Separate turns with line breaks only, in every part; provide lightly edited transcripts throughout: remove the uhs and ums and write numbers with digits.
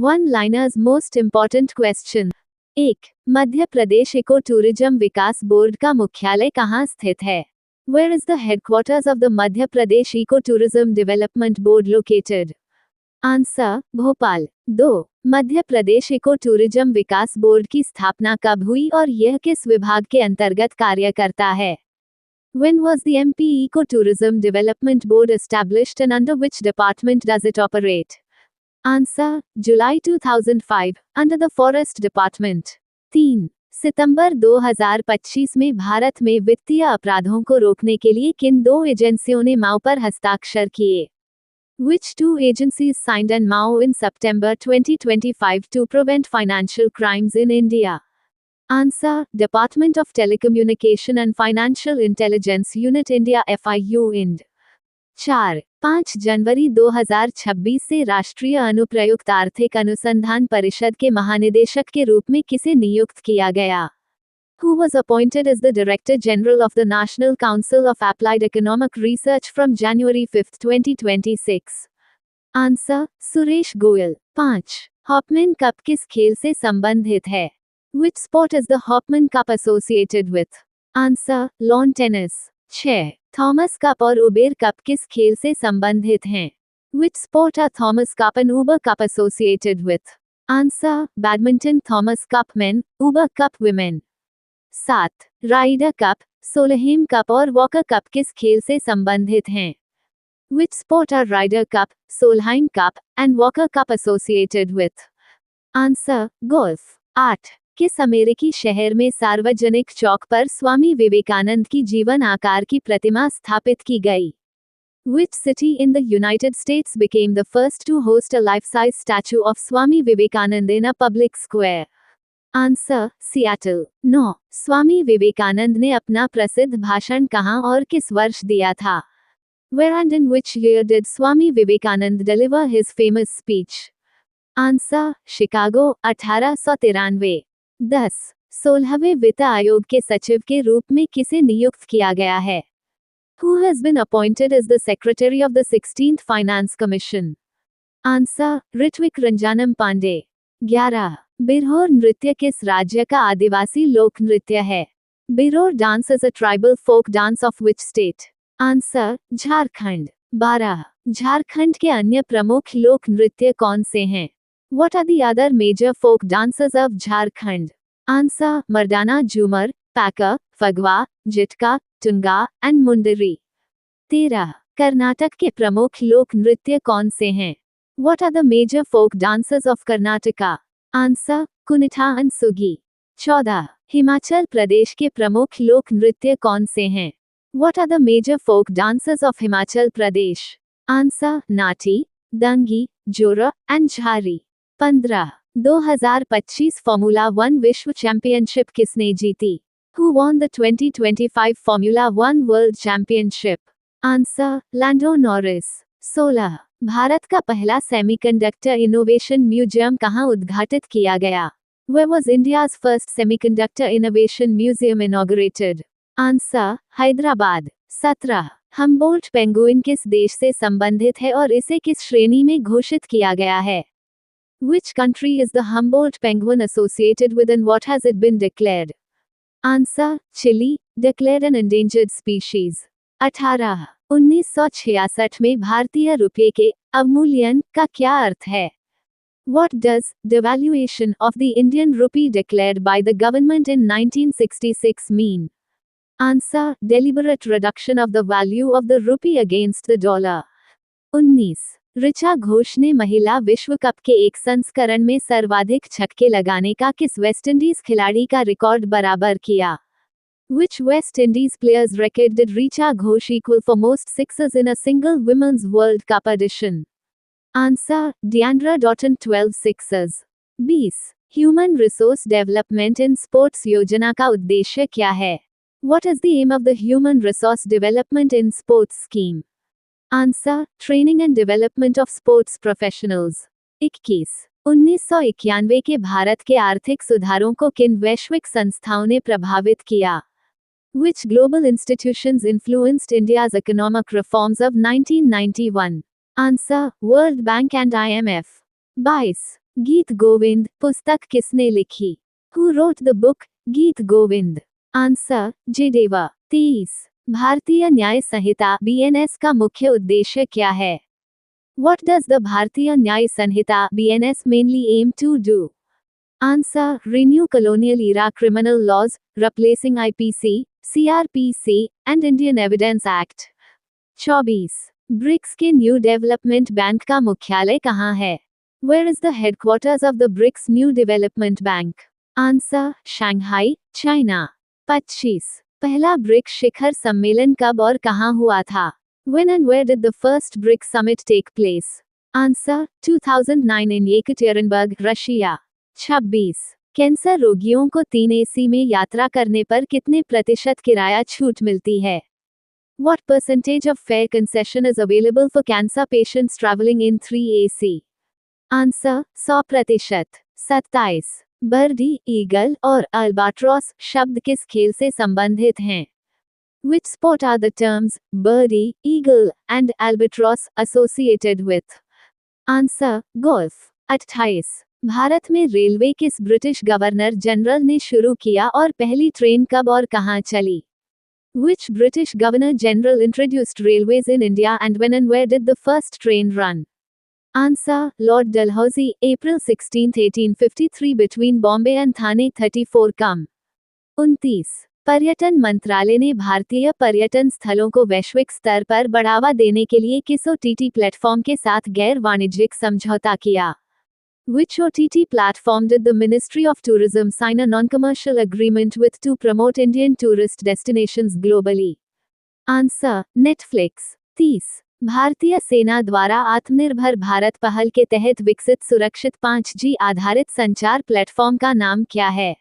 One liners most important question. 1. Madhya Pradesh eco tourism विकास board का मुख्यालय कहाँ स्थित है? Where is the headquarters of the Madhya Pradesh Eco Tourism Development Board located? Answer, Bhopal. 2. Madhya Pradesh eco tourism Vikas board की स्थापना कब हुई और यह किस विभाग के अंतर्गत कार्य करता है? When was the MP Eco Tourism Development Board established and under which department does it operate? Answer, July 2005, under the Forest Department। 3. सितंबर 2025 में भारत में वित्तीय अपराधों को रोकने के लिए किन दो एजेंसियों ने माओ पर हस्ताक्षर किए? Which two agencies signed an MoU in September 2025 to prevent financial crimes in India? Answer, Department of Telecommunication and Financial Intelligence Unit India FIU Ind। 4. 5 जनवरी 2026 से राष्ट्रीय अनुप्रयुक्त आर्थिक अनुसंधान परिषद के महानिदेशक के रूप में किसे नियुक्त किया गया? Who was appointed as the Director General of the National Council of Applied Economic Research from January 5, 2026? Answer, Suresh Goyal. 5. Hopman cup किस खेल से संबंधित है? Which sport is the Hopman Cup associated with? Answer, lawn tennis। 6. Thomas cup और Uber cup किस खेल से संबंधित हैं? Which sport are Thomas Cup and Uber Cup associated with? Answer, badminton Thomas Cup men, Uber Cup women। 7. Ryder Cup, Solheim Cup और Walker Cup किस खेल से संबंधित हैं? Which sport are Ryder Cup, Solheim Cup, and Walker Cup associated with? Answer, golf। 8. किस अमेरिकी शहर में सार्वजनिक चौक पर स्वामी विवेकानंद की जीवन आकार की प्रतिमा स्थापित की गई? Which city in the United States became the first to host a life-size statue of Swami Vivekanand in a public square? Answer, Seattle. 9. Swami Vivekananda ने अपना प्रसिद्ध भाषण कहाँ और किस वर्ष दिया था? Where and in which year did Swami Vivekanand deliver his famous speech? Answer, Chicago, 1893। 10. 16वें वित्त आयोग के सचिव के रूप में किसे नियुक्त किया गया है? Who has been appointed as the Secretary of the 16th Finance Commission? Answer, Ritvik Ranjanam Pandey. 11. Birhor नृत्य किस राज्य का आदिवासी लोक नृत्य है? Birhor dance is a tribal folk dance of which state? Answer, Jharkhand. 12. Jharkhand के अन्य प्रमुख लोक नृत्य कौन से हैं? What are the other major folk dances of Jharkhand? Answer, मर्दाना झूमर, पैकर, फगवा, जिटका, टुंगा एंड मुंडरी। 13. कर्नाटक के प्रमुख लोक नृत्य कौन से हैं? What are the major folk dances of Karnataka? Answer, Kunitha and Suggi. 14. Himachal Pradesh के प्रमुख लोक नृत्य कौन से हैं? What are the major folk dances of Himachal Pradesh? Answer, नाटी, दंगी, जोरा एंड झारी। 15. 2025 फॉर्मूला 1 विश्व चैंपियनशिप किसने जीती? Who won the 2025 Formula 1 World Championship? Answer, Lando Norris. 16. Bharat का पहला सेमीकंडक्टर इनोवेशन म्यूजियम कहाँ उद्घाटित किया गया? Where was India's first semiconductor innovation museum inaugurated? Answer, Hyderabad. 17. Humboldt penguin किस देश से संबंधित है और इसे किस श्रेणी में घोषित किया गया है? Which country is the Humboldt penguin associated with and what has it been declared? Answer, Chile, declared an endangered species। 18. 1966 में भारतीय रुपये के अवमूल्यन का क्या अर्थ है? What does devaluation of the Indian rupee declared by the government in 1966 mean? Answer, deliberate reduction of the value of the rupee against the dollar। 19. Richa Ghosh ने महिला विश्व कप के एक संस्करण में सर्वाधिक छक्के लगाने का किस वेस्टइंडीज खिलाड़ी का रिकॉर्ड बराबर किया? Which West Indies player's record did Richa Ghosh equal for most sixes in a single Women's World Cup edition? Answer, Deandra Doughton 12 sixes। 20. Human Resource Development in Sports योजना का उद्देश्य क्या है? What is the aim of the Human Resource Development in Sports scheme? Answer, Training and Development of Sports Professionals। 21. 1991 के भारत के आर्थिक सुधारों को किन वैश्विक संस्थाओं ने प्रभावित किया? Which global institutions influenced India's economic reforms of 1991? Answer, World Bank and IMF। 22. गीत गोविंद पुस्तक किसने लिखी? Who wrote the book गीत गोविंद? आंसर जयदेवा। 30 भारतीय न्याय संहिता BNS का मुख्य उद्देश्य क्या है? What does the भारतीय न्याय संहिता BNS mainly aim to do? Answer renew colonial era criminal laws, replacing IPC, CRPC and Indian Evidence Act। 24 BRICS के न्यू डेवलपमेंट बैंक का मुख्यालय कहाँ है? Where is the headquarters of the BRICS New Development Bank? Answer Shanghai, China. 25 पहला BRICS शिखर सम्मेलन कब और कहाँ हुआ था? When and where did the first BRICS summit take place? Answer 2009 in Yekaterinburg, Russia. 26 cancer रोगियों को 3 AC में यात्रा करने पर कितने प्रतिशत किराया छूट मिलती है? What percentage of fare concession is available for cancer patients traveling in 3 AC? Answer 100%। 27 birdie, eagle और अल्बाट्रॉस शब्द किस खेल से संबंधित हैं? Which sport are the terms birdie, eagle and albatross associated with? Answer golf। 28 Bharat में रेलवे किस British governor general ने शुरू किया और पहली ट्रेन कब और कहां चली? Which British Governor General introduced railways in India and when and where did the first train run? Answer Lord Dalhousie, April 16, 1853 between Bombay and Thane 34 कम। 29 पर्यटन मंत्रालय ने भारतीय पर्यटन स्थलों को वैश्विक स्तर पर बढ़ावा देने के लिए किस OTT प्लेटफॉर्म के साथ गैर वाणिज्यिक समझौता किया? Which OTT platform did the Ministry of Tourism sign a non-commercial agreement with to promote Indian tourist destinations globally? Answer Netflix। 30 भारतीय सेना द्वारा आत्मनिर्भर भारत पहल के तहत विकसित सुरक्षित 5G आधारित संचार प्लेटफॉर्म का नाम क्या है?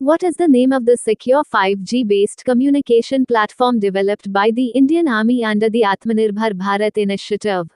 What is the name of the secure 5G based communication platform developed by the Indian Army under the Atmanirbhar Bharat initiative?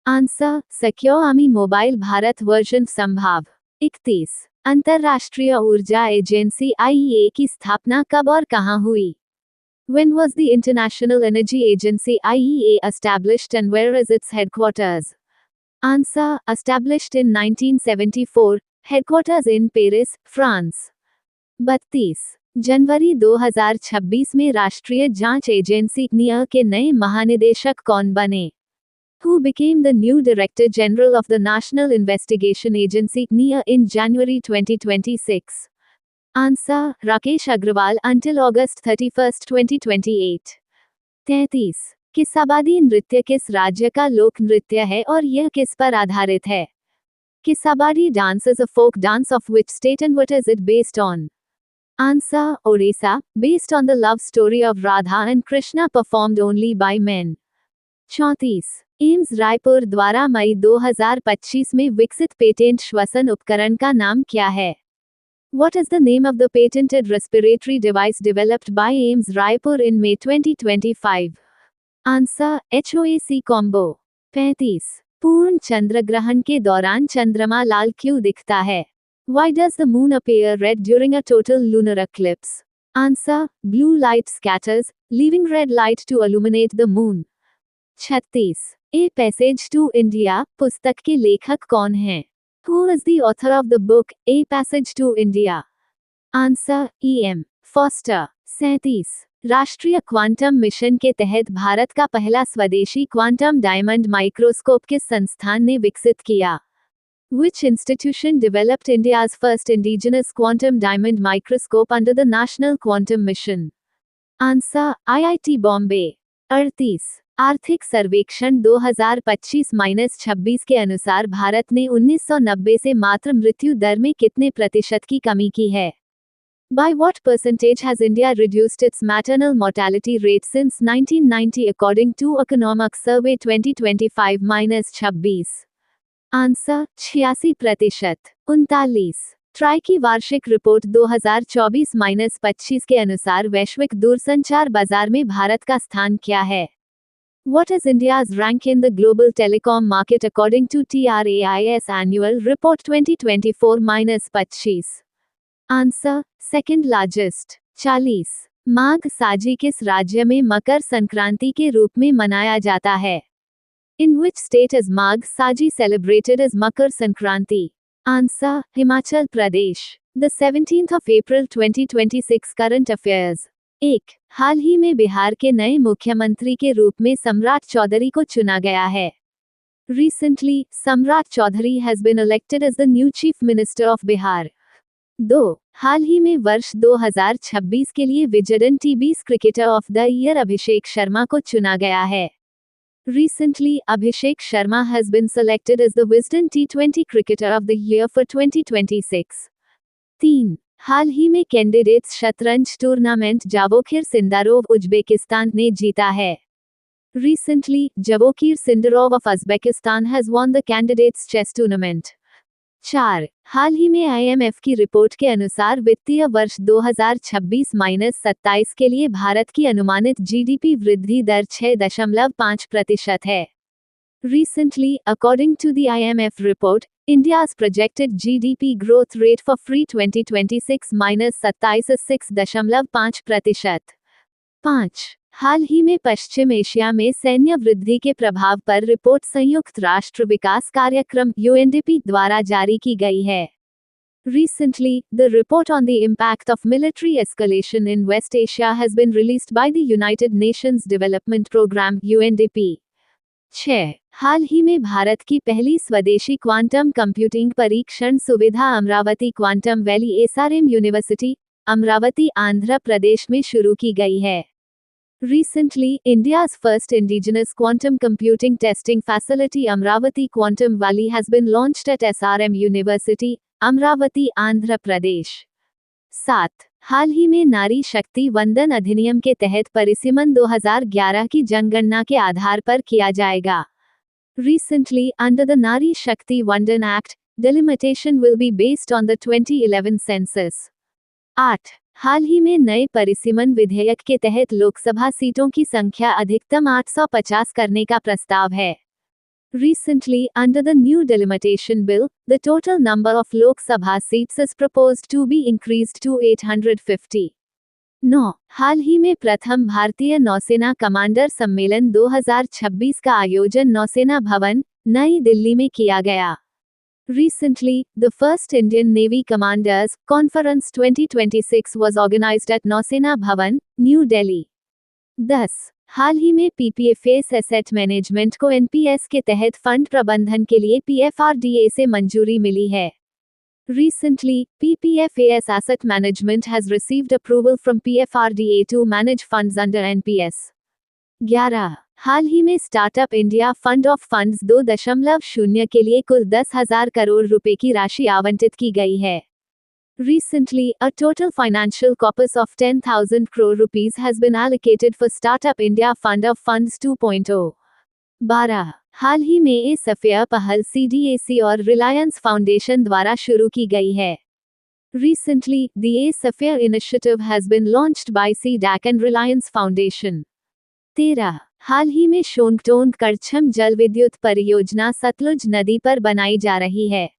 Answer Secure Army Mobile Bharat Version संभाव। 31 अंतर्राष्ट्रीय ऊर्जा एजेंसी IEA की स्थापना कब और कहां हुई? When was the International Energy Agency IEA established and where is its headquarters? Answer established in 1974, headquarters in Paris, France। 32 जनवरी 2026 में राष्ट्रीय जांच एजेंसी NIA के नए महानिदेशक कौन बने? Who became the new Director General of the National Investigation Agency NIA in January 2026? Answer Rakesh Agrawal until August 31, 2028। 33 किसाबादी नृत्य किस राज्य का लोक नृत्य है और यह किस पर आधारित है? किसाबादी dance is a folk dance of which state and what is it based on? Answer Odisha, based on the love story of Radha and Krishna performed only by men। 34 AIIMS Raipur द्वारा मई 2025 में विकसित पेटेंट श्वसन उपकरण का नाम क्या है? What is the name of the patented respiratory device developed by AIIMS Raipur in May 2025? Answer HOAC combo। 35 पूर्ण चंद्रग्रहण के दौरान चंद्रमा लाल क्यों दिखता है? Why does the moon appear red during a total lunar eclipse? Answer blue light scatters, leaving red light to illuminate the moon। 36 A Passage to India पुस्तक के लेखक कौन हैं? Who is the author of the book A Passage to India? Answer E.M. Foster। 37 राष्ट्रीय quantum mission के तहत भारत का पहला स्वदेशी क्वांटम डायमंड माइक्रोस्कोप किस संस्थान ने विकसित किया? Which institution developed India's first indigenous quantum diamond microscope under the National Quantum Mission? Answer IIT Bombay। 38 आर्थिक सर्वेक्षण 2025-26 के अनुसार भारत ने 1990 से मातृ मृत्यु दर में कितने प्रतिशत की कमी की है? By what percentage has India reduced its maternal mortality rate since 1990 according to Economic Survey 2025-26? Answer 86%। 39 try की वार्षिक रिपोर्ट 2024-25 के अनुसार वैश्विक दूरसंचार बाजार में भारत का स्थान क्या है? What is India's rank in the global telecom market according to TRAI's annual report 2024-25? Answer second largest। 40 माघ साजी किस राज्य में मकर संक्रांति के रूप में मनाया जाता है? In which state is Magh Saji celebrated as Makar Sankranti? Answer: Himachal Pradesh. The 17th of April 2026 Current Affairs. 1. हाल ही में बिहार के नए मुख्यमंत्री के रूप में सम्राट चौधरी को चुना गया है. Recently, Samrat Chaudhary has been elected as the new Chief Minister of Bihar. 2. हाल ही में वर्ष 2026 के लिए विजडन टी20 cricketer of the year Abhishek Sharma को चुना गया है. Recently, Abhishek Sharma has been selected as the Wisden T20 Cricketer of the Year for 2026. 3. हाल ही में कैंडिडेट्स शतरंज टूर्नामेंट जावोखिर सिंदारोव उज्बेकिस्तान ने जीता है. Recently, Javokir Sindarov of Uzbekistan has won the candidates chess tournament. 4. हाल ही में IMF की report के अनुसार वित्तीय वर्ष 2026-27 के लिए भारत की अनुमानित जीडीपी वृद्धि दर 6.5% है. Recently, according to the IMF report, India's projected GDP growth rate for free 2026-27 is 6.5%. 5. हाल ही में पश्चिम एशिया में सैन्य वृद्धि के प्रभाव पर रिपोर्ट संयुक्त राष्ट्र विकास कार्यक्रम UNDP द्वारा जारी की गई है. Recently, the report on the impact of military escalation in West Asia has been released by the United Nations Development Program UNDP. 6. हाल ही में भारत की पहली स्वदेशी क्वांटम कंप्यूटिंग परीक्षण सुविधा Amaravati quantum valley SRM university, Amaravati, Andhra Pradesh में शुरू की गई है. Recently, India's first indigenous quantum computing testing facility Amravati Quantum Valley has been launched at SRM University, Amravati, Andhra Pradesh. 7. हाल ही में नारी शक्ति वंदन अधिनियम के तहत परिसीमन 2011 की जनगणना के आधार पर किया जाएगा. Recently, under the Nari Shakti Vandan Act, delimitation will be based on the 2011 census. 8. हाल ही में नए परिसीमन विधेयक के तहत लोकसभा सीटों की संख्या अधिकतम 850 करने का प्रस्ताव है. Recently, under the new delimitation bill, the total number of Lok Sabha seats is proposed to be increased to 850. 9. हाल ही में प्रथम भारतीय नौसेना कमांडर सम्मेलन 2026 का आयोजन नौसेना भवन, नई दिल्ली में किया गया. Recently, the first Indian Navy Commanders Conference 2026 was organized at Nausena Bhavan, New Delhi. 10. हाल ही में PPFAS एसेट मैनेजमेंट को NPS के तहत फंड प्रबंधन के लिए PFRDA से मंजूरी मिली है. Recently, PPFAS Asset Management has received approval from PFRDA to manage funds under NPS. 11. हाल ही में startup India fund of funds 2.0 के लिए कुल 10,000 करोड़ रुपए की राशि आवंटित की गई है. Recently, a total financial corpus of 10,000 crore rupees has been allocated for Startup India Fund of Funds 2.0. 12. हाल ही में ए सफेयर पहल CDAC और रिलायंस फाउंडेशन द्वारा शुरू की गई है. Recently, the A Sapphire initiative has been launched by CDAC and Reliance Foundation. 13. हाल ही में शोंगटोंग करछम जल विद्युत परियोजना सतलुज नदी पर बनाई जा रही है.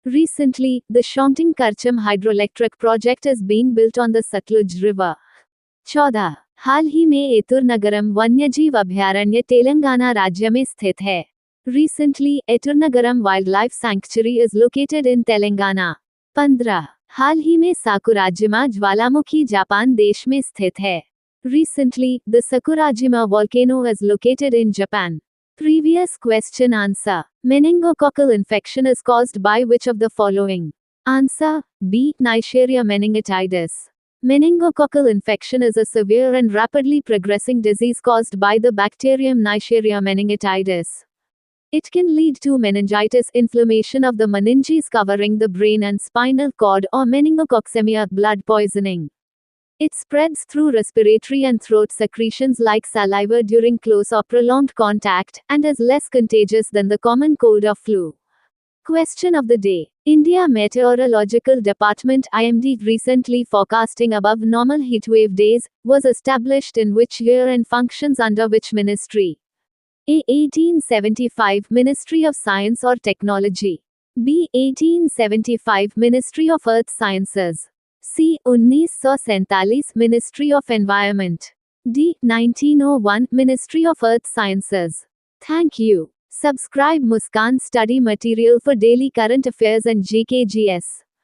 Recently, the Shongting Karcham hydroelectric project is being built on the Satluj River. 14. हाल ही में एतुरनगरम वन्यजीव अभयारण्य तेलंगाना राज्य में स्थित है. Recently, Eturnagaram wildlife sanctuary is located in Telangana. 15. हाल ही में साकुराजिमा ज्वालामुखी जापान देश में स्थित है. Recently, the Sakurajima volcano is located in Japan. Previous question answer. Meningococcal infection is caused by which of the following? Answer: B. Neisseria meningitidis. Meningococcal infection is a severe and rapidly progressing disease caused by the bacterium Neisseria meningitidis. It can lead to meningitis, inflammation of the meninges covering the brain and spinal cord, or meningococcemia, blood poisoning. It spreads through respiratory and throat secretions like saliva during close or prolonged contact, and is less contagious than the common cold or flu. Question of the day. India Meteorological Department IMD recently forecasting above normal heatwave days, was established in which year and functions under which ministry? A. 1875 Ministry of Science or Technology. B. 1875 Ministry of Earth Sciences. C. 1947 Ministry of Environment. D. 1901 Ministry of Earth Sciences. Thank you. Subscribe Muskan Study Material for daily current affairs and GKGS.